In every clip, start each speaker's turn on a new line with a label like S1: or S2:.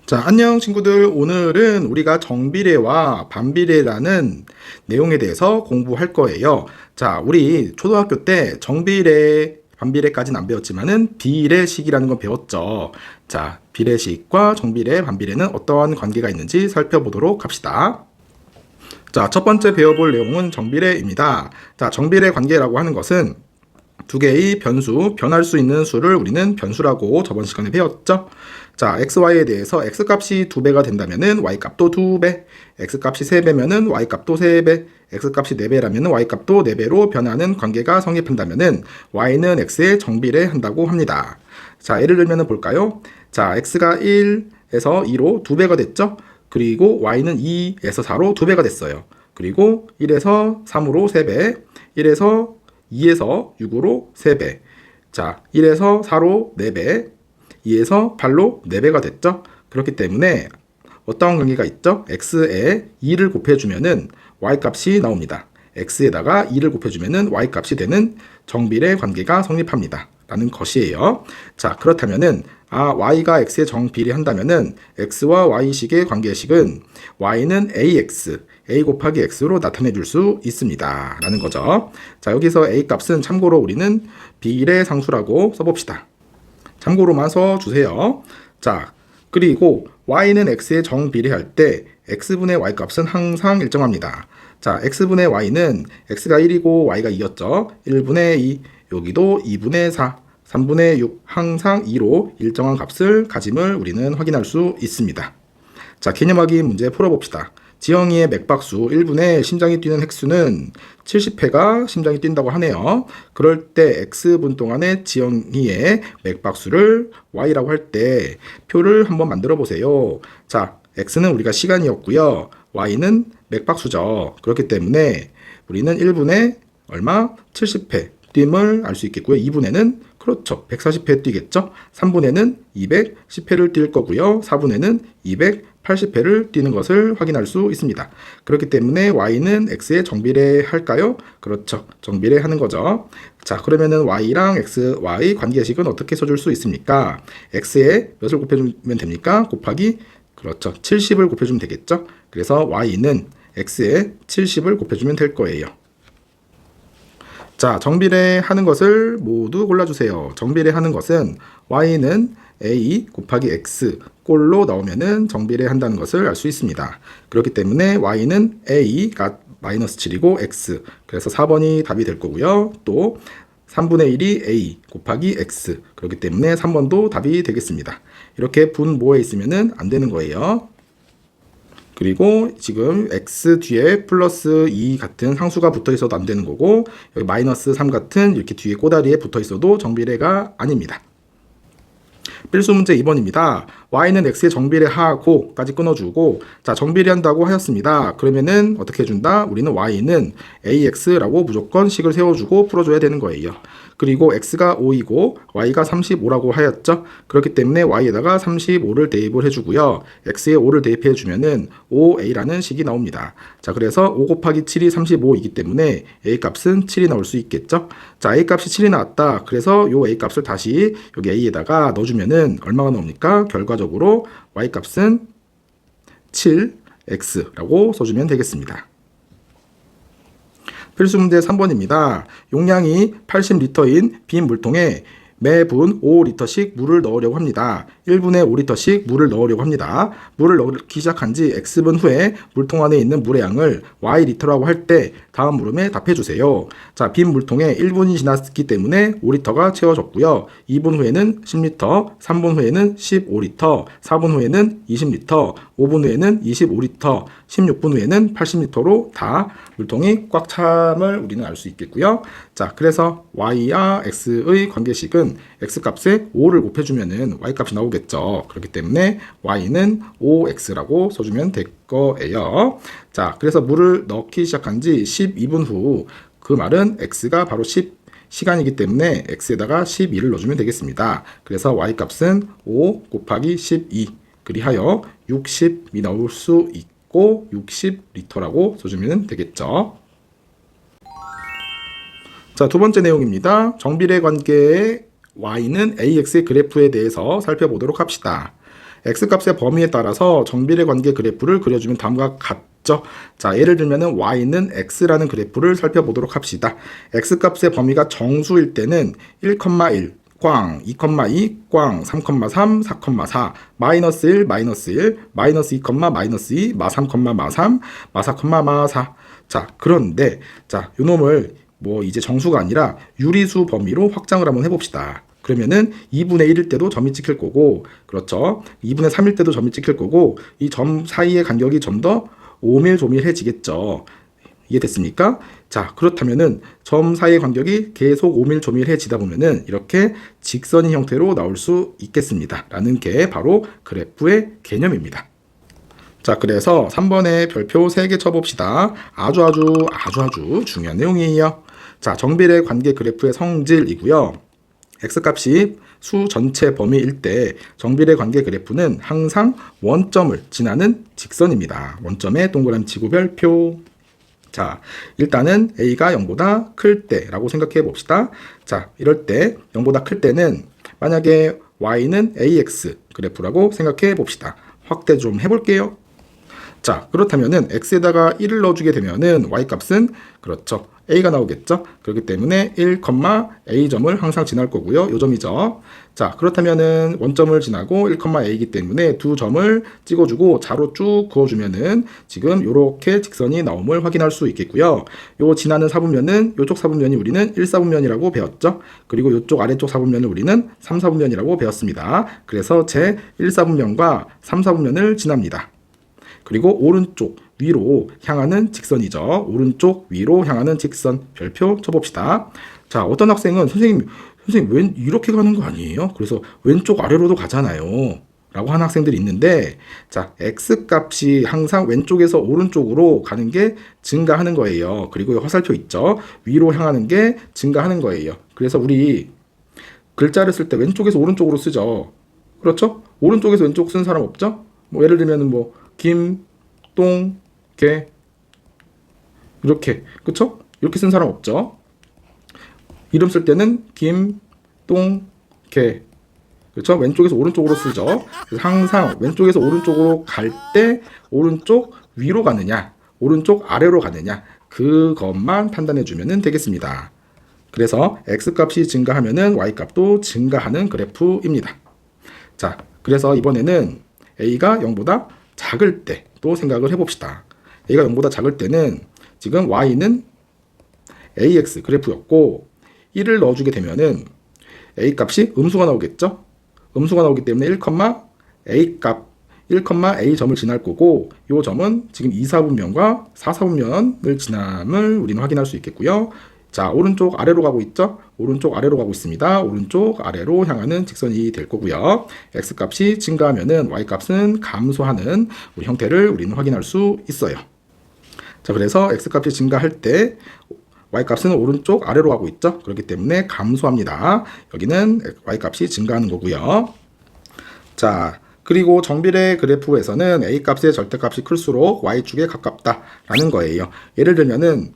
S1: 자, 안녕 친구들. 오늘은 우리가 정비례와 반비례라는 내용에 대해서 공부할 거예요. 자, 우리 초등학교 때 정비례, 반비례까지는 안 배웠지만은 비례식이라는 건 배웠죠. 자, 비례식과 정비례, 반비례는 어떠한 관계가 있는지 살펴보도록 합시다. 자, 첫 번째 배워볼 내용은 정비례입니다. 자, 정비례 관계라고 하는 것은 두 개의 변수, 변할 수 있는 수를 우리는 변수라고 저번 시간에 배웠죠. 자, xy에 대해서 x값이 2배가 된다면은 y값도 2배, x값이 3배면은 y값도 3배, x값이 4배라면은 y값도 4배로 변하는 관계가 성립한다면은 y는 x에 정비례한다고 합니다. 자, 예를 들면 볼까요? 자, x가 1에서 2로 2배가 됐죠. 그리고 y는 2에서 4로 2배가 됐어요. 그리고 1에서 3으로 3배, 1에서 2에서 6으로 3배, 자 1에서 4로 4배, 2에서 8로 4배가 됐죠. 그렇기 때문에 어떤 관계가 있죠? x에 2를 곱해주면은 y값이 나옵니다. x에다가 2를 곱해주면은 y값이 되는 정비례 관계가 성립합니다. 라는 것이에요. 자, 그렇다면은 y가 x에 정비례한다면은 x와 y식의 관계식은 y는 ax, a 곱하기 x로 나타내 줄 수 있습니다. 라는 거죠. 자, 여기서 a 값은 참고로 우리는 비례상수라고 써봅시다. 참고로만 써주세요. 자, 그리고 y는 x에 정비례할 때 x분의 y 값은 항상 일정합니다. 자, x분의 y는 x가 1이고 y가 2였죠. 1분의 2, 여기도 2분의 4, 3분의 6, 항상 2로 일정한 값을 가짐을 우리는 확인할 수 있습니다. 자, 개념 확인 문제 풀어봅시다. 지영이의 맥박수 1분에 심장이 뛰는 획수는 70회가 심장이 뛴다고 하네요. 그럴 때 x분 동안의 지영이의 맥박수를 y라고 할 때 표를 한번 만들어 보세요. 자, x는 우리가 시간이었고요. y는 맥박수죠. 그렇기 때문에 우리는 1분에 얼마? 70회 뛴을 알 수 있겠고요. 2분에는 그렇죠. 140회 뛰겠죠. 3분에는 210회를 뛸 거고요. 4분에는 280회를 뛰는 것을 확인할 수 있습니다. 그렇기 때문에 y는 x에 정비례할까요? 그렇죠. 정비례하는 거죠. 자, 그러면은 y랑 x, y 관계식은 어떻게 써줄 수 있습니까? x에 몇을 곱해주면 됩니까? 곱하기, 그렇죠. 70을 곱해주면 되겠죠. 그래서 y는 x에 70을 곱해주면 될 거예요. 자, 정비례하는 것을 모두 골라주세요. 정비례하는 것은 y는 a 곱하기 x 꼴로 나오면은 정비례한다는 것을 알 수 있습니다. 그렇기 때문에 y는 a가 마이너스 7이고 x, 그래서 4번이 답이 될 거고요. 또 3분의 1이 a 곱하기 x, 그렇기 때문에 3번도 답이 되겠습니다. 이렇게 분모에 있으면은 안 되는 거예요. 그리고 지금 x 뒤에 플러스 2 같은 상수가 붙어 있어도 안 되는 거고, 여기 마이너스 3 같은 이렇게 뒤에 꼬다리에 붙어 있어도 정비례가 아닙니다. 필수 문제 2번입니다. y는 x에 정비례하고 까지 끊어주고, 자, 정비례한다고 하였습니다. 그러면은 어떻게 해준다? 우리는 y는 ax라고 무조건 식을 세워주고 풀어줘야 되는 거예요. 그리고 x가 5이고 y가 35라고 하였죠. 그렇기 때문에 y에다가 35를 대입을 해주고요. x에 5를 대입해주면은 5a라는 식이 나옵니다. 자, 그래서 5 곱하기 7이 35이기 때문에 a 값은 7이 나올 수 있겠죠. 자, a 값이 7이 나왔다. 그래서 요 a 값을 다시 여기 a에다가 넣어주면은 얼마가 나옵니까? 결과적으로 y 값은 7x라고 써주면 되겠습니다. 필수 문제 3번입니다. 용량이 80리터인 빈 물통에 매분 5리터씩 물을 넣으려고 합니다. 1분에 5리터씩 물을 넣으려고 합니다. 물을 넣기 시작한 지 x분 후에 물통 안에 있는 물의 양을 y리터라고 할 때 다음 물음에 답해주세요. 자, 빈 물통에 1분이 지났기 때문에 5리터가 채워졌고요. 2분 후에는 10리터, 3분 후에는 15리터, 4분 후에는 20리터, 5분 후에는 25리터, 16분 후에는 80리터로 다 물통이 꽉 참을 우리는 알 수 있겠고요. 자, 그래서 y와 x의 관계식은 x값에 5를 곱해주면은 y값이 나오겠죠. 그렇기 때문에 y는 5x라고 써주면 될 거예요. 자, 그래서 물을 넣기 시작한 지 12분 후, 그 말은 x가 바로 10 시간이기 때문에 x에다가 12를 넣어주면 되겠습니다. 그래서 y값은 5 곱하기 12 그리하여 60이 나올 수 있고 60리터라고 써주면 되겠죠. 자, 두 번째 내용입니다. 정비례 관계의 y는 ax의 그래프에 대해서 살펴보도록 합시다. x값의 범위에 따라서 정비례 관계 그래프를 그려주면 다음과 같죠. 자, 예를 들면은 y는 x라는 그래프를 살펴보도록 합시다. x값의 범위가 정수일 때는 1,1 꽝, 2,2, 꽝, 3,3, 4,4, 마이너스 1, 마이너스 1, 마이너스 2, 마이너스 2, 마 3, 마 3, 마 4, 마 4. 자, 그런데, 자, 요 놈을 뭐 이제 정수가 아니라 유리수 범위로 확장을 한번 해봅시다. 그러면은 2분의 1일 때도 점이 찍힐 거고, 그렇죠. 2분의 3일 때도 점이 찍힐 거고, 이 점 사이의 간격이 좀 더 오밀조밀해지겠죠. 이해됐습니까? 자, 그렇다면은 점 사이의 간격이 계속 오밀조밀해지다 보면은 이렇게 직선인 형태로 나올 수 있겠습니다. 라는 게 바로 그래프의 개념입니다. 자, 그래서 3번에 별표 3개 쳐봅시다. 아주 중요한 내용이에요. 자, 정비례 관계 그래프의 성질이고요. x값이 수 전체 범위일 때 정비례 관계 그래프는 항상 원점을 지나는 직선입니다. 원점에 동그라미 치고 별표. 자, 일단은 a가 0보다 클 때라고 생각해 봅시다. 자, 이럴 때 0보다 클 때는 만약에 y는 ax 그래프라고 생각해 봅시다. 확대 좀 해볼게요. 자, 그렇다면은 x에다가 1을 넣어주게 되면은 y값은 그렇죠. a가 나오겠죠. 그렇기 때문에 1, a점을 항상 지날 거고요. 요 점이죠. 자, 그렇다면은 원점을 지나고 1, a이기 때문에 두 점을 찍어주고 자로 쭉 그어주면은 지금 요렇게 직선이 나옴을 확인할 수 있겠고요. 요 지나는 사분면은 요쪽 사분면이 우리는 1사분면이라고 배웠죠. 그리고 요쪽 아래쪽 사분면을 우리는 3사분면이라고 배웠습니다. 그래서 제 1사분면과 3사분면을 지납니다. 그리고 오른쪽 위로 향하는 직선이죠. 오른쪽 위로 향하는 직선 별표 쳐봅시다. 자, 어떤 학생은 선생님 왜 이렇게 가는 거 아니에요? 그래서 왼쪽 아래로도 가잖아요. 라고 하는 학생들이 있는데, 자, x값이 항상 왼쪽에서 오른쪽으로 가는 게 증가하는 거예요. 그리고 화살표 있죠. 위로 향하는 게 증가하는 거예요. 그래서 우리 글자를 쓸 때 왼쪽에서 오른쪽으로 쓰죠. 그렇죠? 오른쪽에서 왼쪽 쓴 사람 없죠? 뭐 예를 들면 뭐 김동계 이렇게, 그쵸? 이렇게 쓴 사람 없죠? 이름 쓸 때는 김동계, 그렇죠? 왼쪽에서 오른쪽으로 쓰죠. 그래서 항상 왼쪽에서 오른쪽으로 갈 때 오른쪽 위로 가느냐, 오른쪽 아래로 가느냐, 그것만 판단해 주면 되겠습니다. 그래서 x값이 증가하면은 y값도 증가하는 그래프입니다. 자, 그래서 이번에는 a가 0보다 작을 때 또 생각을 해봅시다. a가 0보다 작을 때는 지금 y는 ax 그래프였고 1을 넣어주게 되면은 a 값이 음수가 나오겠죠. 음수가 나오기 때문에 1, a 값 1, a 점을 지날 거고, 이 점은 지금 2사분면과 4사분면을 지남을 우리는 확인할 수 있겠고요. 자, 오른쪽 아래로 가고 있죠? 오른쪽 아래로 가고 있습니다. 오른쪽 아래로 향하는 직선이 될 거고요. x값이 증가하면은 y값은 감소하는 우리 형태를 우리는 확인할 수 있어요. 자, 그래서 x값이 증가할 때 y값은 오른쪽 아래로 가고 있죠? 그렇기 때문에 감소합니다. 여기는 y값이 증가하는 거고요. 자, 그리고 정비례 그래프에서는 a값의 절대값이 클수록 y축에 가깝다라는 거예요. 예를 들면은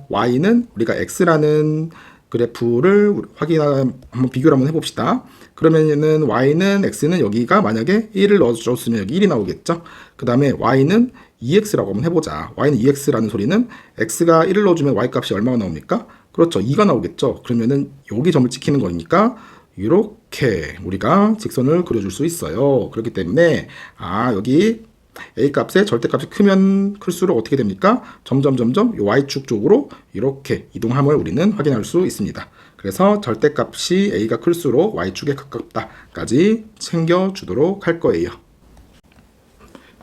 S1: y는 우리가 x라는 그래프를 한번 비교를 한번 해봅시다. 그러면은 y는 x는 여기가 만약에 1을 넣어줬으면 여기 1이 나오겠죠. 그 다음에 y는 2x라고 한번 해보자. y는 2x라는 소리는 x가 1을 넣어주면 y값이 얼마가 나옵니까? 그렇죠. 2가 나오겠죠. 그러면은 여기 점을 찍히는 거니까 이렇게 우리가 직선을 그려줄 수 있어요. 그렇기 때문에 여기 a값의 절대값이 크면 클수록 어떻게 됩니까? 점점 y축 쪽으로 이렇게 이동함을 우리는 확인할 수 있습니다. 그래서 절대값이 a가 클수록 y축에 가깝다까지 챙겨주도록 할 거예요.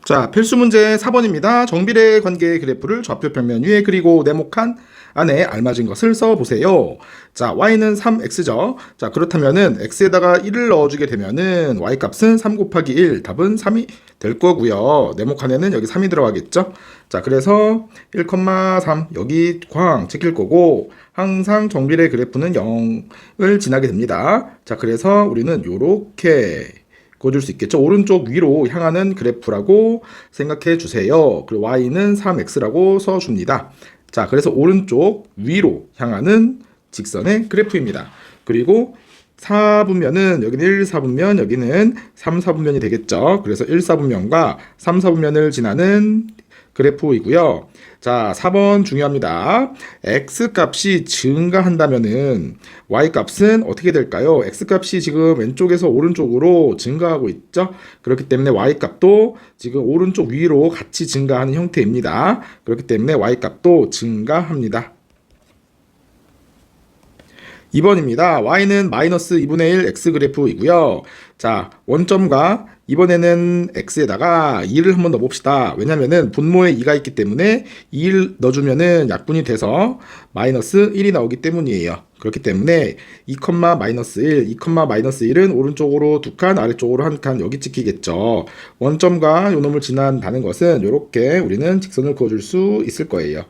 S1: 자, 필수 문제 4번입니다. 정비례 관계 그래프를 좌표 평면 위에 그리고 네모칸 안에 알맞은 것을 써보세요. 자, y는 3x죠. 자, 그렇다면은 x에다가 1을 넣어주게 되면은 y값은 3 곱하기 1, 답은 3이 될 거고요. 네모칸에는 여기 3이 들어가겠죠. 자, 그래서 1,3 여기 꽝 찍힐 거고, 항상 정비례 그래프는 0을 지나게 됩니다. 자, 그래서 우리는 요렇게 그어줄 수 있겠죠. 오른쪽 위로 향하는 그래프라고 생각해 주세요. 그리고 y는 3x라고 써줍니다. 자, 그래서 오른쪽 위로 향하는 직선의 그래프입니다. 그리고 4분면은 여기는 1, 4분면, 여기는 3, 4분면이 되겠죠. 그래서 1, 4분면과 3, 4분면을 지나는 그래프이고요. 자, 4번 중요합니다. x 값이 증가한다면은 y 값은 어떻게 될까요? x 값이 지금 왼쪽에서 오른쪽으로 증가하고 있죠. 그렇기 때문에 y 값도 지금 오른쪽 위로 같이 증가하는 형태입니다. 그렇기 때문에 y 값도 증가합니다. 2번입니다. y는 마이너스 2분의 1 x 그래프이고요. 자, 원점과 이번에는 x에다가 2를 한번 넣어봅시다. 왜냐면은 분모에 2가 있기 때문에 2를 넣어주면은 약분이 돼서 마이너스 1이 나오기 때문이에요. 그렇기 때문에 2, 마이너스 1, 2, 마이너스 1은 오른쪽으로 2칸, 아래쪽으로 1칸 여기 찍히겠죠. 원점과 요놈을 지난다는 것은 이렇게 우리는 직선을 그어줄 수 있을 거예요.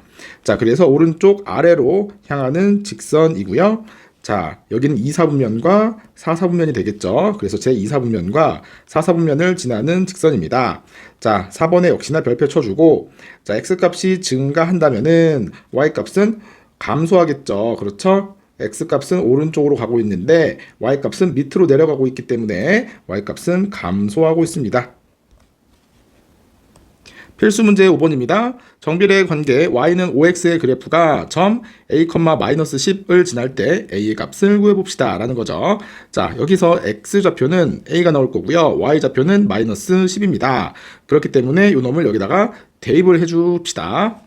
S1: 자, 그래서 오른쪽 아래로 향하는 직선이고요. 자, 여기는 2, 4분면과 4, 4분면이 되겠죠. 그래서 제 2, 4분면과 4, 4분면을 지나는 직선입니다. 자, 4번에 역시나 별표 쳐주고, 자, x값이 증가한다면은 y값은 감소하겠죠. 그렇죠? x값은 오른쪽으로 가고 있는데 y값은 밑으로 내려가고 있기 때문에 y값은 감소하고 있습니다. 필수 문제 5번입니다. 정비례 관계 y는 5x의 그래프가 점 a, 마이너스 10을 지날 때 a의 값을 구해봅시다 라는 거죠. 자, 여기서 x좌표는 a가 나올 거고요. y좌표는 마이너스 10입니다. 그렇기 때문에 이 놈을 여기다가 대입을 해줍시다.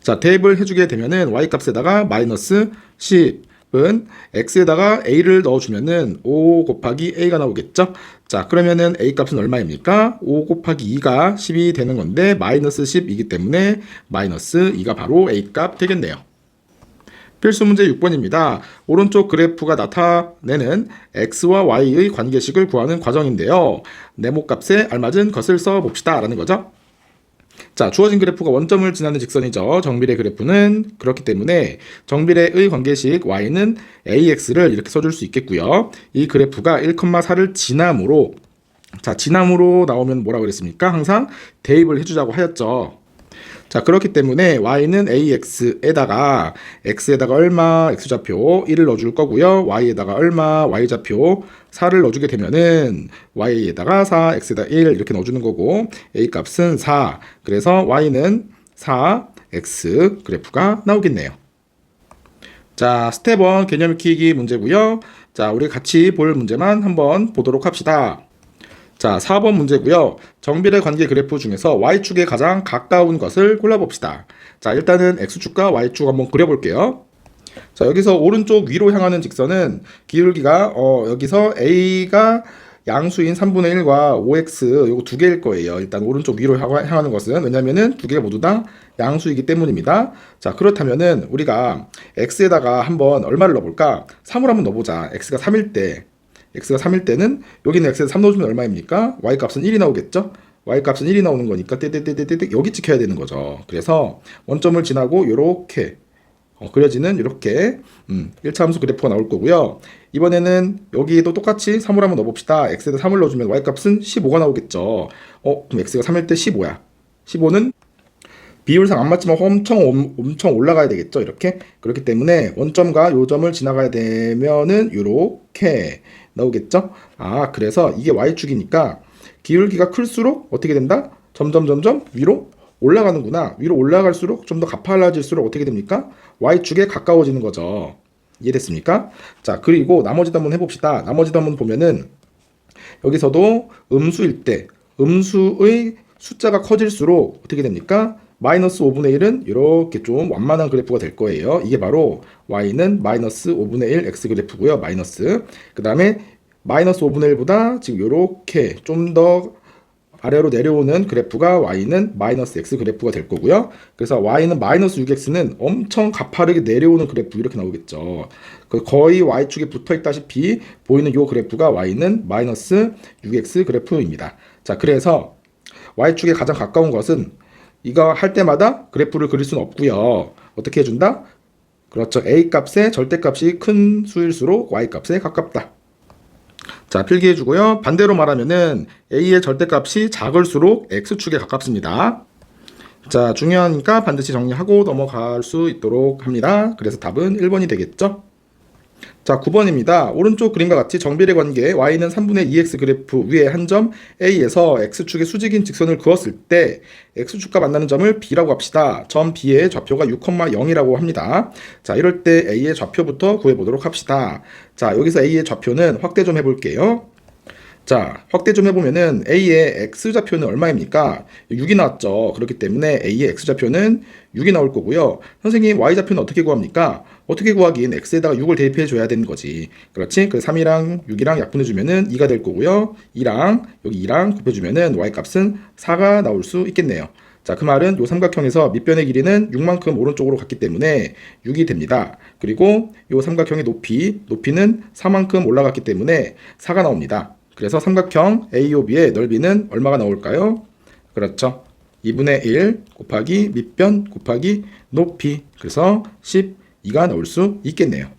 S1: 자, 대입을 해주게 되면은 y값에다가 마이너스 10은 x에다가 a를 넣어주면은 5 곱하기 a가 나오겠죠. 자, 그러면은 a 값은 얼마입니까? 5 곱하기 2가 10이 되는 건데 마이너스 10이기 때문에 마이너스 2가 바로 a 값 되겠네요. 필수 문제 6번입니다. 오른쪽 그래프가 나타내는 x와 y의 관계식을 구하는 과정인데요. 네모값에 알맞은 것을 써봅시다 라는 거죠. 자, 주어진 그래프가 원점을 지나는 직선이죠. 정비례 그래프는. 그렇기 때문에 정비례의 관계식 y는 ax를 이렇게 써줄 수 있겠고요. 이 그래프가 1,4를 지남으로, 자, 지남으로 나오면 뭐라고 그랬습니까? 항상 대입을 해주자고 하였죠. 자, 그렇기 때문에 y는 ax에다가 x에다가 얼마, x좌표 1을 넣어줄 거고요. y에다가 얼마, y좌표 4를 넣어주게 되면은 y에다가 4, x에다 1 이렇게 넣어주는 거고 a 값은 4. 그래서 y는 4, x 그래프가 나오겠네요. 자, 스텝 1 개념 익히기 문제고요. 자, 우리 같이 볼 문제만 한번 보도록 합시다. 자, 4번 문제고요. 정비례 관계 그래프 중에서 y축에 가장 가까운 것을 골라봅시다. 자, 일단은 x축과 y축 한번 그려볼게요. 자, 여기서 오른쪽 위로 향하는 직선은 기울기가 여기서 a가 양수인 3분의 1과 5x 요거 두 개일 거예요. 일단 오른쪽 위로 향하는 것은 왜냐면은 두 개가 모두 다 양수이기 때문입니다. 자, 그렇다면은 우리가 x에다가 한번 얼마를 넣어볼까? 3을 한번 넣어보자. x가 3일 때는 여기는 x에서 3 넣어주면 얼마입니까? y값은 1이 나오겠죠? y값은 1이 나오는 거니까 떼떼떼떼떼 여기 찍혀야 되는 거죠. 그래서 원점을 지나고 이렇게 그려지는 이렇게 1차 함수 그래프가 나올 거고요. 이번에는 여기도 똑같이 3을 한번 넣어봅시다. x에다 3을 넣어주면 y값은 15가 나오겠죠. 그럼 x가 3일 때 15야. 15는 비율상 안 맞지만 엄청 올라가야 되겠죠. 이렇게. 그렇기 때문에 원점과 요점을 지나가야 되면은 이렇게 나오겠죠. 아, 그래서 이게 y축이니까 기울기가 클수록 어떻게 된다? 점점 위로 올라가는구나. 위로 올라갈수록 좀 더 가팔라질수록 어떻게 됩니까? y축에 가까워지는 거죠. 이해됐습니까? 자, 그리고 나머지도 한번 해봅시다. 나머지도 한번 보면은 여기서도 음수일 때 음수의 숫자가 커질수록 어떻게 됩니까? 마이너스 5분의 1은 이렇게 좀 완만한 그래프가 될 거예요. 이게 바로 y는 마이너스 5분의 1 x 그래프고요. 마이너스. 그 다음에 마이너스 5분의 1보다 지금 이렇게 좀 더 아래로 내려오는 그래프가 y는 마이너스 x 그래프가 될 거고요. 그래서 y는 마이너스 6x는 엄청 가파르게 내려오는 그래프 이렇게 나오겠죠. 거의 y축에 붙어 있다시피 보이는 이 그래프가 y는 마이너스 6x 그래프입니다. 자, 그래서 y축에 가장 가까운 것은 이거 할 때마다 그래프를 그릴 수는 없고요. 어떻게 해준다? 그렇죠. a 값의 절대값이 큰 수일수록 y 값에 가깝다. 자, 필기해주고요. 반대로 말하면은 a의 절대값이 작을수록 x축에 가깝습니다. 자, 중요하니까 반드시 정리하고 넘어갈 수 있도록 합니다. 그래서 답은 1번이 되겠죠. 자, 9번입니다. 오른쪽 그림과 같이 정비례 관계 y는 3분의 2x 그래프 위에 한 점 A에서 x축의 수직인 직선을 그었을 때 x축과 만나는 점을 B라고 합시다. 점 B의 좌표가 6,0이라고 합니다. 자, 이럴 때 A의 좌표부터 구해보도록 합시다. 자, 여기서 A의 좌표는 확대 좀 해볼게요. 자, 확대 좀 해보면은 A의 X좌표는 얼마입니까? 6이 나왔죠. 그렇기 때문에 A의 X좌표는 6이 나올 거고요. 선생님, Y좌표는 어떻게 구합니까? 어떻게 구하긴 X에다가 6을 대입해 줘야 되는 거지. 그렇지? 그래서 3이랑 6이랑 약분해주면은 2가 될 거고요. 2랑 여기 2랑 곱해주면은 Y 값은 4가 나올 수 있겠네요. 자, 그 말은 요 삼각형에서 밑변의 길이는 6만큼 오른쪽으로 갔기 때문에 6이 됩니다. 그리고 요 삼각형의 높이는 4만큼 올라갔기 때문에 4가 나옵니다. 그래서 삼각형 AOB의 넓이는 얼마가 나올까요? 그렇죠. 2분의 1 곱하기 밑변 곱하기 높이. 그래서 12가 나올 수 있겠네요.